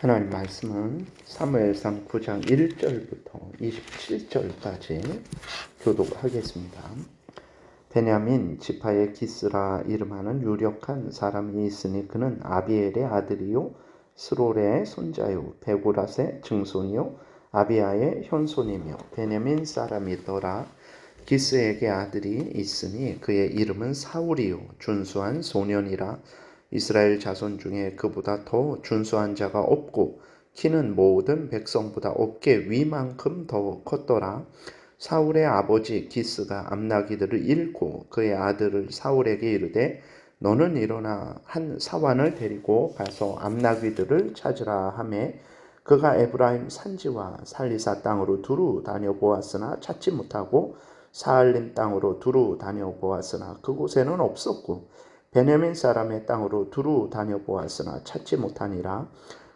하나님 말씀은 사무엘상 9장 1절부터 27절까지 교독하겠습니다. 베냐민 지파의 기스라 이름하는 유력한 사람이 있으니 그는 아비엘의 아들이요 스롤의 손자요 베고랏의 증손이요 아비아의 현손이며 베냐민 사람이더라. 기스에게 아들이 있으니 그의 이름은 사울이요 준수한 소년이라. 이스라엘 자손 중에 그보다 더 준수한 자가 없고 키는 모든 백성보다 어깨 위만큼 더 컸더라. 사울의 아버지 기스가 암나기들을 잃고 그의 아들을 사울에게 이르되 너는 일어나 한 사환을 데리고 가서 암나기들을 찾으라 하매 그가 에브라임 산지와 살리사 땅으로 두루 다녀보았으나 찾지 못하고 사알림 땅으로 두루 다녀보았으나 그곳에는 없었고 베냐민 사람의 땅으로 두루 다녀보았으나 찾지 못하니라.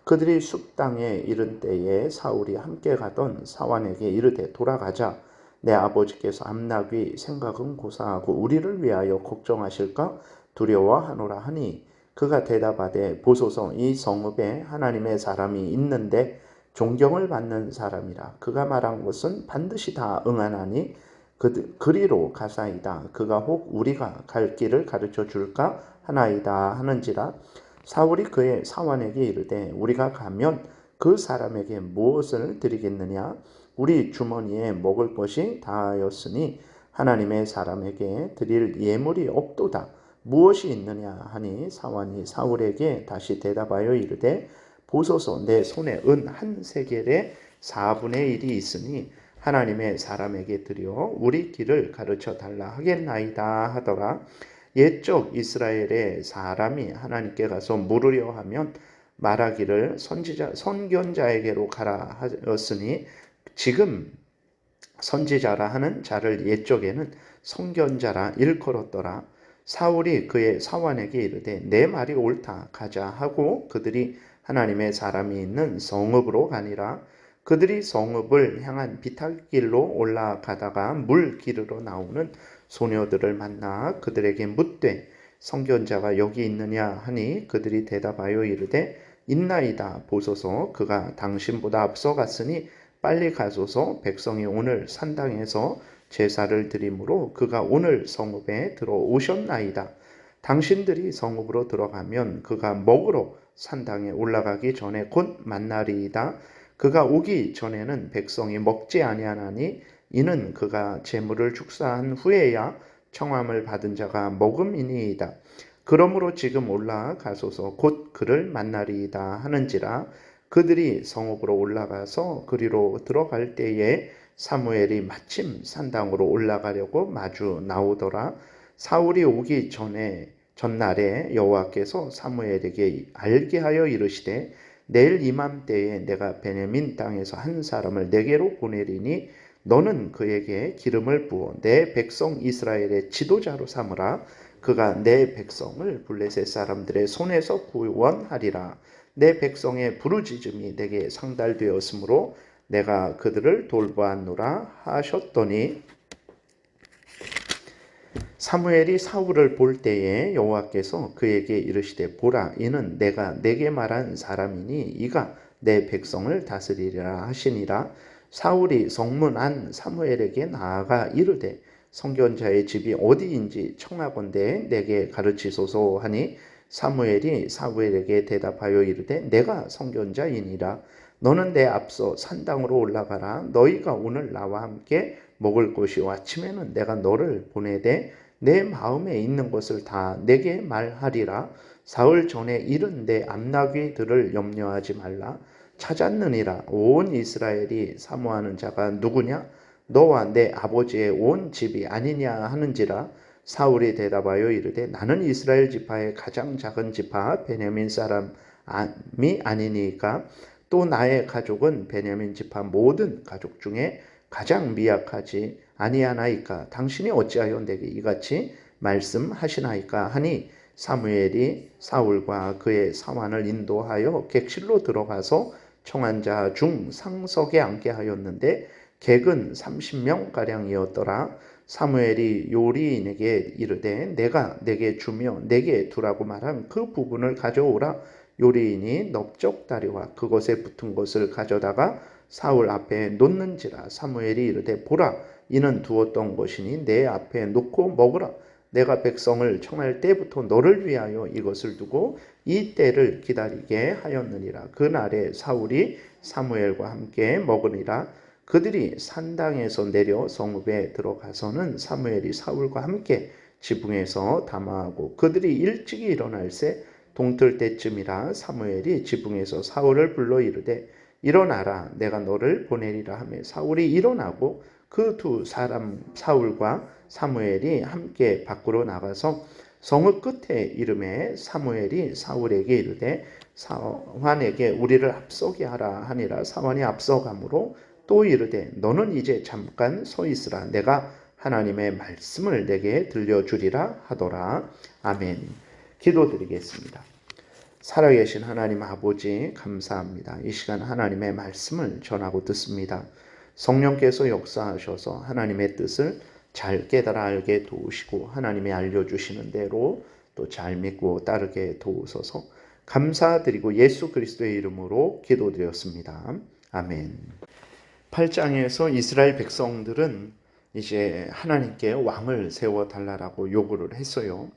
그들이 숲 땅에 이른 때에 사울이 함께 가던 사환에게 이르되 돌아가자. 내 아버지께서 암나귀 생각은 고사하고 우리를 위하여 걱정하실까 두려워하노라 하니 그가 대답하되 보소서 이 성읍에 하나님의 사람이 있는데 존경을 받는 사람이라. 그가 말한 것은 반드시 다 응하나니 그리로 가사이다. 그가 혹 우리가 갈 길을 가르쳐 줄까 하나이다 하는지라. 사울이 그의 사환에게 이르되 우리가 가면 그 사람에게 무엇을 드리겠느냐. 우리 주머니에 먹을 것이 다하였으니 하나님의 사람에게 드릴 예물이 없도다. 무엇이 있느냐 하니 사환이 사울에게 다시 대답하여 이르되 보소서 내 손에 은 한 세겔의 4분의 1이 있으니 하나님의 사람에게 드려 우리 길을 가르쳐 달라 하겠나이다 하더라. 옛적 이스라엘의 사람이 하나님께 가서 물으려 하면 말하기를 선견자에게로 가라 하였으니 지금 선지자라 하는 자를 옛적에는 선견자라 일컬었더라. 사울이 그의 사환에게 이르되 내 말이 옳다 가자 하고 그들이 하나님의 사람이 있는 성읍으로 가니라. 그들이 성읍을 향한 비탈길로 올라가다가 물 기르러 나오는 소녀들을 만나 그들에게 묻되 선견자가 여기 있느냐 하니 그들이 대답하여 이르되 있나이다. 보소서 그가 당신보다 앞서 갔으니 빨리 가소서. 백성이 오늘 산당에서 제사를 드리므로 그가 오늘 성읍에 들어오셨나이다. 당신들이 성읍으로 들어가면 그가 먹으러 산당에 올라가기 전에 곧 만나리이다. 그가 오기 전에는 백성이 먹지 아니하나니 이는 그가 제물을 축사한 후에야 청함을 받은 자가 먹음이니이다. 그러므로 지금 올라가소서 곧 그를 만나리이다 하는지라. 그들이 성읍으로 올라가서 그리로 들어갈 때에 사무엘이 마침 산당으로 올라가려고 마주 나오더라. 사울이 오기 전날에 여호와께서 사무엘에게 알게 하여 이르시되 내일 이맘때에 내가 베냐민 땅에서 한 사람을 내게로 보내리니 너는 그에게 기름을 부어 내 백성 이스라엘의 지도자로 삼으라. 그가 내 백성을 블레셋 사람들의 손에서 구원하리라. 내 백성의 부르짖음이 내게 상달되었으므로 내가 그들을 돌보았노라 하셨더니 사무엘이 사울을 볼 때에 여호와께서 그에게 이르시되 보라 이는 내가 내게 말한 사람이니 이가 내 백성을 다스리리라 하시니라. 사울이 성문 안 사무엘에게 나아가 이르되 선견자의 집이 어디인지 청하건대 내게 가르치소서 하니 사무엘이 사무엘에게 대답하여 이르되 내가 선견자이니라. 너는 내 앞서 산당으로 올라가라. 너희가 오늘 나와 함께 먹을 것이요 아침에는 내가 너를 보내되 내 마음에 있는 것을 다 내게 말하리라. 사흘 전에 이른 내 암나귀들을 염려하지 말라. 찾았느니라. 온 이스라엘이 사모하는 자가 누구냐? 너와 내 아버지의 온 집이 아니냐 하는지라. 사울이 대답하여 이르되 나는 이스라엘 지파의 가장 작은 지파 베냐민 사람이 아니니까 또 나의 가족은 베냐민 지파 모든 가족 중에 가장 미약하지 아니하나이까. 당신이 어찌하여 내게 이같이 말씀하시나이까 하니 사무엘이 사울과 그의 사환을 인도하여 객실로 들어가서 청한 자 중 상석에 앉게 하였는데 객은 30명가량이었더라. 사무엘이 요리인에게 이르되 내가 내게 주며 내게 두라고 말한 그 부분을 가져오라. 요리인이 넓적다리와 그것에 붙은 것을 가져다가 사울 앞에 놓는지라. 사무엘이 이르되 보라, 이는 두었던 것이니 내 앞에 놓고 먹으라. 내가 백성을 청할 때부터 너를 위하여 이것을 두고 이 때를 기다리게 하였느니라. 그날에 사울이 사무엘과 함께 먹으니라. 그들이 산당에서 내려 성읍에 들어가서는 사무엘이 사울과 함께 지붕에서 담화하고 그들이 일찍이 일어날새 동틀 때쯤이라. 사무엘이 지붕에서 사울을 불러 이르되 일어나라, 내가 너를 보내리라 하며 사울이 일어나고 그 두 사람 사울과 사무엘이 함께 밖으로 나가서 성읍 끝에 이름에 사무엘이 사울에게 이르되 사환에게 우리를 앞서게 하라 하니라. 사환이 앞서가므로 또 이르되 너는 이제 잠깐 서 있으라, 내가 하나님의 말씀을 내게 들려주리라 하더라. 아멘. 기도드리겠습니다. 살아계신 하나님 아버지, 감사합니다. 이 시간 하나님의 말씀을 전하고 듣습니다. 성령께서 역사하셔서 하나님의 뜻을 잘 깨달아 알게 도우시고 하나님이 알려주시는 대로 또 잘 믿고 따르게 도우소서. 감사드리고 예수 그리스도의 이름으로 기도드렸습니다. 아멘. 8장에서 이스라엘 백성들은 이제 하나님께 왕을 세워달라고 요구를 했어요.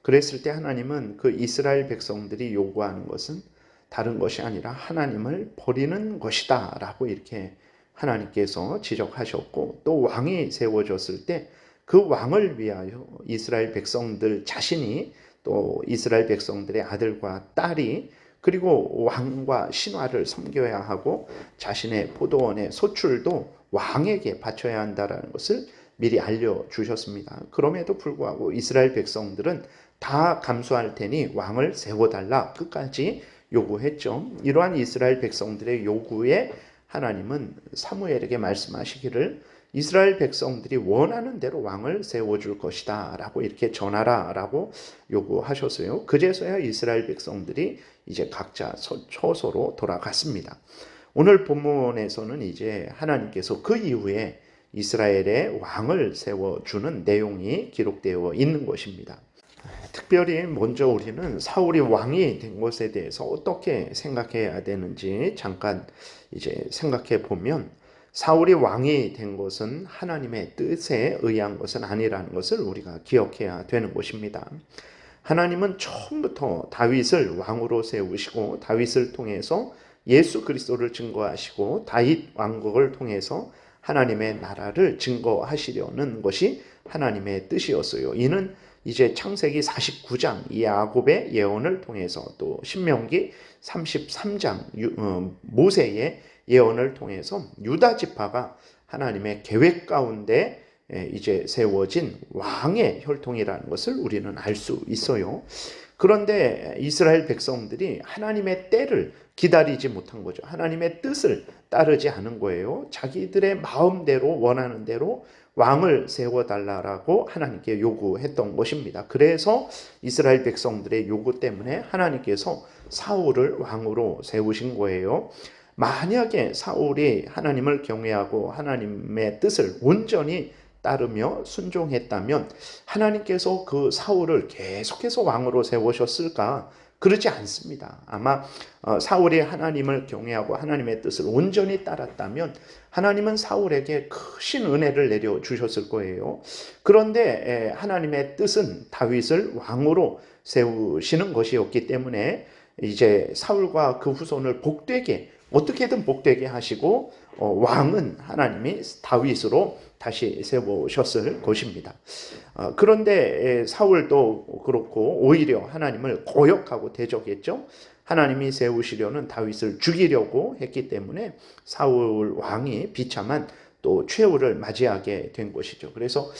그랬을 때 하나님은 그 이스라엘 백성들이 요구하는 것은 다른 것이 아니라 하나님을 버리는 것이다 라고 이렇게 하나님께서 지적하셨고, 또 왕이 세워졌을 때 그 왕을 위하여 이스라엘 백성들 자신이 또 이스라엘 백성들의 아들과 딸이 그리고 왕과 신하를 섬겨야 하고 자신의 포도원의 소출도 왕에게 바쳐야 한다는 것을 미리 알려주셨습니다. 그럼에도 불구하고 이스라엘 백성들은 다 감수할 테니 왕을 세워달라 끝까지 요구했죠. 이러한 이스라엘 백성들의 요구에 하나님은 사무엘에게 말씀하시기를 이스라엘 백성들이 원하는 대로 왕을 세워줄 것이다 라고 이렇게 전하라 라고 요구하셨어요. 그제서야 이스라엘 백성들이 이제 각자 처소로 돌아갔습니다. 오늘 본문에서는 이제 하나님께서 그 이후에 이스라엘의 왕을 세워주는 내용이 기록되어 있는 것입니다. 특별히 먼저 우리는 사울이 왕이 된 것에 대해서 어떻게 생각해야 되는지 잠깐 이제 생각해 보면, 사울이 왕이 된 것은 하나님의 뜻에 의한 것은 아니라는 것을 우리가 기억해야 되는 것입니다. 하나님은 처음부터 다윗을 왕으로 세우시고 다윗을 통해서 예수 그리스도를 증거하시고 다윗 왕국을 통해서 하나님의 나라를 증거하시려는 것이 하나님의 뜻이었어요. 이는 이제 창세기 49장 야곱의 예언을 통해서 또 신명기 33장 모세의 예언을 통해서 유다 지파가 하나님의 계획 가운데 이제 세워진 왕의 혈통이라는 것을 우리는 알 수 있어요. 그런데 이스라엘 백성들이 하나님의 때를 기다리지 못한 거죠. 하나님의 뜻을 따르지 않은 거예요. 자기들의 마음대로 원하는 대로 왕을 세워달라고 하나님께 요구했던 것입니다. 그래서 이스라엘 백성들의 요구 때문에 하나님께서 사울을 왕으로 세우신 거예요. 만약에 사울이 하나님을 경외하고 하나님의 뜻을 온전히 따르며 순종했다면 하나님께서 그 사울을 계속해서 왕으로 세우셨을까? 그러지 않습니다. 아마 사울이 하나님을 경외하고 하나님의 뜻을 온전히 따랐다면 하나님은 사울에게 크신 은혜를 내려주셨을 거예요. 그런데 하나님의 뜻은 다윗을 왕으로 세우시는 것이었기 때문에 이제 사울과 그 후손을 복되게 어떻게든 복되게 하시고 왕은 하나님이 다윗으로 다시 세우셨을 것입니다. 그런데 사울도 그렇고 오히려 하나님을 거역하고 대적했죠. 하나님이 세우시려는 다윗을 죽이려고 했기 때문에 사울 왕이 비참한 또 최후를 맞이하게 된 것이죠. 그래서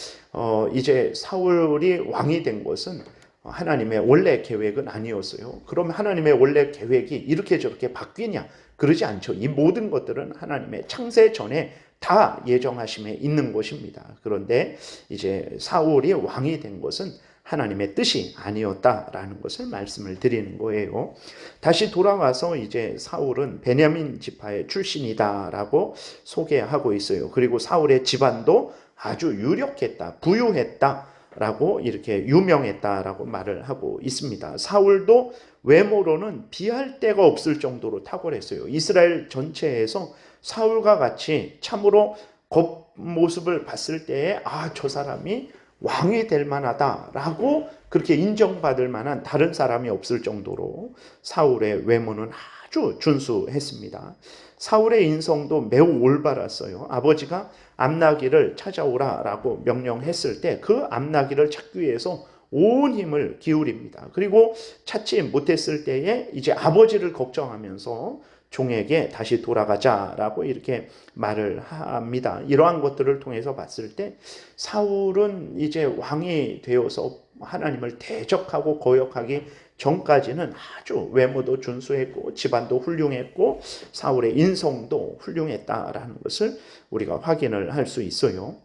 이제 사울이 왕이 된 것은 하나님의 원래 계획은 아니었어요. 그럼 하나님의 원래 계획이 이렇게 저렇게 바뀌냐? 그러지 않죠. 이 모든 것들은 하나님의 창세 전에 다 예정하심에 있는 것입니다. 그런데 이제 사울이 왕이 된 것은 하나님의 뜻이 아니었다라는 것을 말씀을 드리는 거예요. 다시 돌아와서 이제 사울은 베냐민 지파의 출신이다라고 소개하고 있어요. 그리고 사울의 집안도 아주 유력했다, 부유했다 라고 이렇게 유명했다라고 말을 하고 있습니다. 사울도 외모로는 비할 데가 없을 정도로 탁월했어요. 이스라엘 전체에서 사울과 같이 참으로 겉모습을 봤을 때에 저 사람이 왕이 될 만하다라고 그렇게 인정받을 만한 다른 사람이 없을 정도로 사울의 외모는 아주 준수했습니다. 사울의 인성도 매우 올바랐어요. 아버지가 암나기를 찾아오라라고 명령했을 때 그 암나기를 찾기 위해서 온 힘을 기울입니다. 그리고 찾지 못했을 때에 이제 아버지를 걱정하면서 종에게 다시 돌아가자라고 이렇게 말을 합니다. 이러한 것들을 통해서 봤을 때 사울은 이제 왕이 되어서 하나님을 대적하고 거역하기 전까지는 아주 외모도 준수했고 집안도 훌륭했고 사울의 인성도 훌륭했다라는 것을 우리가 확인을 할 수 있어요.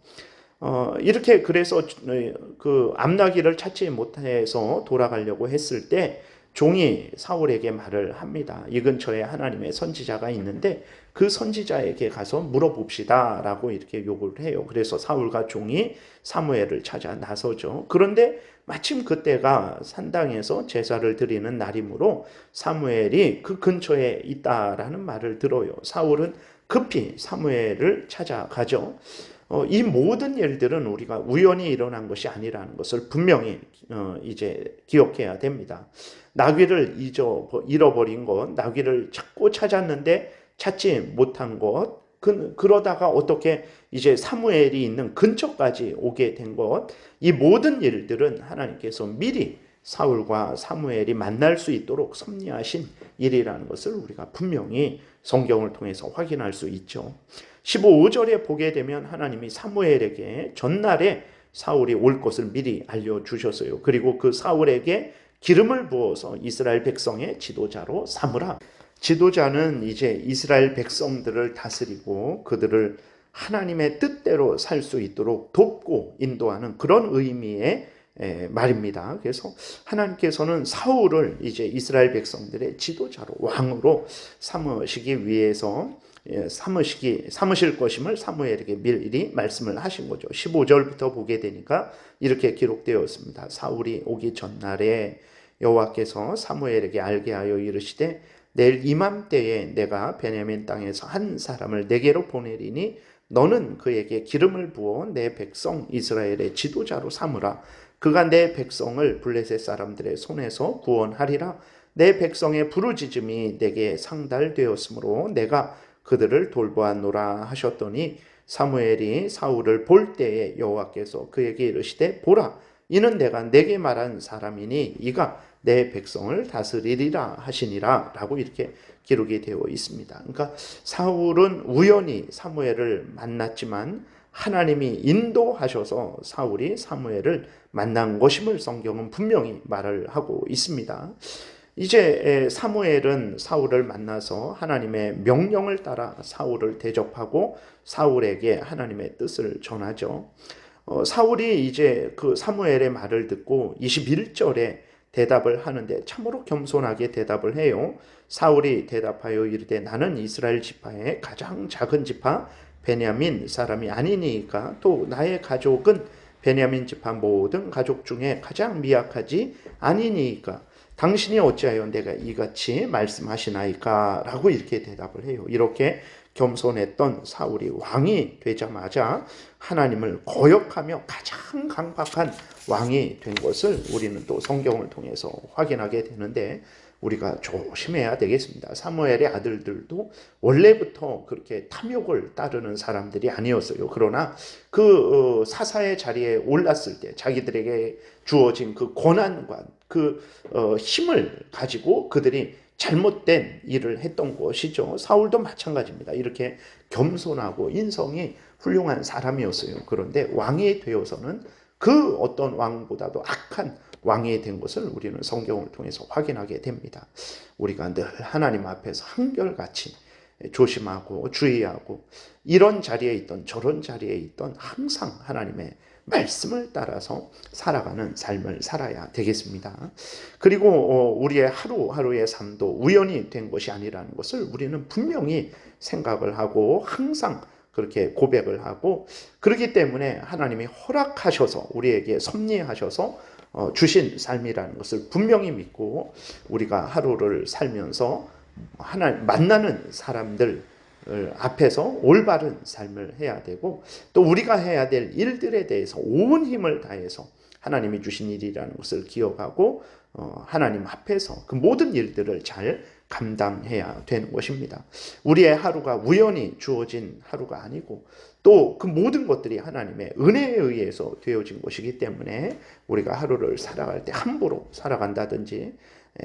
이렇게 그래서 그 암나기를 찾지 못해서 돌아가려고 했을 때 종이 사울에게 말을 합니다. 이 근처에 하나님의 선지자가 있는데 그 선지자에게 가서 물어봅시다 라고 이렇게 요구를 해요. 그래서 사울과 종이 사무엘을 찾아 나서죠. 그런데 마침 그때가 산당에서 제사를 드리는 날이므로 사무엘이 그 근처에 있다라는 말을 들어요. 사울은 급히 사무엘을 찾아가죠. 이 모든 일들은 우리가 우연히 일어난 것이 아니라는 것을 분명히 이제 기억해야 됩니다. 나귀를 잃어버린 것, 나귀를 찾고 찾았는데 찾지 못한 것, 그러다가 어떻게 이제 사무엘이 있는 근처까지 오게 된 것, 이 모든 일들은 하나님께서 미리 사울과 사무엘이 만날 수 있도록 섭리하신 일이라는 것을 우리가 분명히 성경을 통해서 확인할 수 있죠. 15절에 보게 되면 하나님이 사무엘에게 전날에 사울이 올 것을 미리 알려주셨어요. 그리고 그 사울에게 기름을 부어서 이스라엘 백성의 지도자로 삼으라. 지도자는 이제 이스라엘 백성들을 다스리고 그들을 하나님의 뜻대로 살 수 있도록 돕고 인도하는 그런 의미의 말입니다. 그래서 하나님께서는 사울을 이제 이스라엘 백성들의 지도자로 왕으로 삼으시기 위해서 삼으실 것임을 사무엘에게 미리 말씀을 하신 거죠. 15절부터 보게 되니까 이렇게 기록되었습니다. 사울이 오기 전날에 여호와께서 사무엘에게 알게 하여 이르시되 내일 이맘때에 내가 베냐민 땅에서 한 사람을 내게로 보내리니 너는 그에게 기름을 부어 내 백성 이스라엘의 지도자로 삼으라. 그가 내 백성을 블레셋 사람들의 손에서 구원하리라. 내 백성의 부르짖음이 내게 상달되었으므로 내가 그들을 돌보았노라 하셨더니 사무엘이 사울을 볼 때에 여호와께서 그에게 이르시되 보라 이는 내가 내게 말한 사람이니 이가 내 백성을 다스리리라 하시니라 라고 이렇게 기록이 되어 있습니다. 그러니까 사울은 우연히 사무엘을 만났지만 하나님이 인도하셔서 사울이 사무엘을 만난 것임을 성경은 분명히 말을 하고 있습니다. 이제 사무엘은 사울을 만나서 하나님의 명령을 따라 사울을 대접하고 사울에게 하나님의 뜻을 전하죠. 사울이 이제 그 사무엘의 말을 듣고 21절에 대답을 하는데 참으로 겸손하게 대답을 해요. 사울이 대답하여 이르되 나는 이스라엘 지파의 가장 작은 지파 베냐민 사람이 아니니까 또 나의 가족은 베냐민 지파 모든 가족 중에 가장 미약하지 아니니까 당신이 어찌하여 내가 이같이 말씀하시나이까 라고 이렇게 대답을 해요. 이렇게 겸손했던 사울이 왕이 되자마자 하나님을 거역하며 가장 강박한 왕이 된 것을 우리는 또 성경을 통해서 확인하게 되는데 우리가 조심해야 되겠습니다. 사무엘의 아들들도 원래부터 그렇게 탐욕을 따르는 사람들이 아니었어요. 그러나 그 사사의 자리에 올랐을 때 자기들에게 주어진 그 권한과 그 힘을 가지고 그들이 잘못된 일을 했던 것이죠. 사울도 마찬가지입니다. 이렇게 겸손하고 인성이 훌륭한 사람이었어요. 그런데 왕이 되어서는 그 어떤 왕보다도 악한 왕이 된 것을 우리는 성경을 통해서 확인하게 됩니다. 우리가 늘 하나님 앞에서 한결같이 조심하고 주의하고 이런 자리에 있던 저런 자리에 있던 항상 하나님의 말씀을 따라서 살아가는 삶을 살아야 되겠습니다. 그리고 우리의 하루하루의 삶도 우연히 된 것이 아니라는 것을 우리는 분명히 생각을 하고 항상 그렇게 고백을 하고 그렇기 때문에 하나님이 허락하셔서 우리에게 섭리하셔서 주신 삶이라는 것을 분명히 믿고 우리가 하루를 살면서 하나님 만나는 사람들 앞에서 올바른 삶을 해야 되고 또 우리가 해야 될 일들에 대해서 온 힘을 다해서 하나님이 주신 일이라는 것을 기억하고 하나님 앞에서 그 모든 일들을 잘 감당해야 되는 것입니다. 우리의 하루가 우연히 주어진 하루가 아니고 또 그 모든 것들이 하나님의 은혜에 의해서 되어진 것이기 때문에 우리가 하루를 살아갈 때 함부로 살아간다든지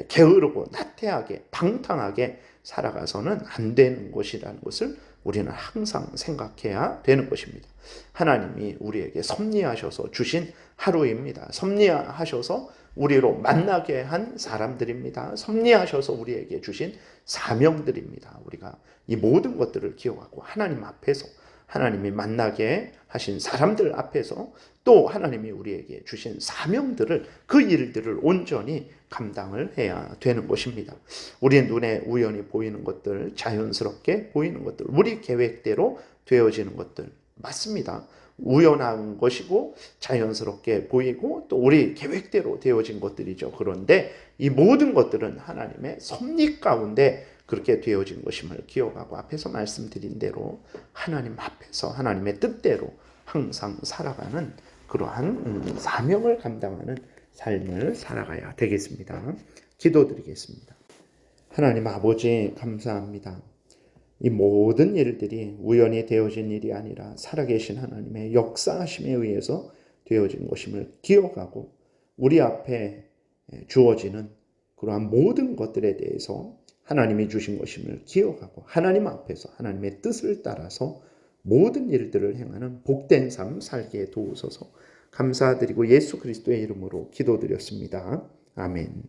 게으르고 나태하게 방탕하게 살아가서는 안 되는 것이라는 것을 우리는 항상 생각해야 되는 것입니다. 하나님이 우리에게 섭리하셔서 주신 하루입니다. 섭리하셔서 우리로 만나게 한 사람들입니다. 섭리하셔서 우리에게 주신 사명들입니다. 우리가 이 모든 것들을 기억하고 하나님 앞에서 하나님이 만나게 하신 사람들 앞에서 또 하나님이 우리에게 주신 사명들을 그 일들을 온전히 감당을 해야 되는 것입니다. 우리의 눈에 우연히 보이는 것들, 자연스럽게 보이는 것들, 우리 계획대로 되어지는 것들 맞습니다. 우연한 것이고 자연스럽게 보이고 또 우리 계획대로 되어진 것들이죠. 그런데 이 모든 것들은 하나님의 섭리 가운데 그렇게 되어진 것임을 기억하고 앞에서 말씀드린 대로 하나님 앞에서 하나님의 뜻대로 항상 살아가는 그러한 사명을 감당하는 삶을 살아가야 되겠습니다. 기도드리겠습니다. 하나님 아버지 감사합니다. 이 모든 일들이 우연히 되어진 일이 아니라 살아계신 하나님의 역사하심에 의해서 되어진 것임을 기억하고 우리 앞에 주어지는 그러한 모든 것들에 대해서 하나님이 주신 것임을 기억하고 하나님 앞에서 하나님의 뜻을 따라서 모든 일들을 행하는 복된 삶 살게 도우소서. 감사드리고 예수 그리스도의 이름으로 기도드렸습니다. 아멘.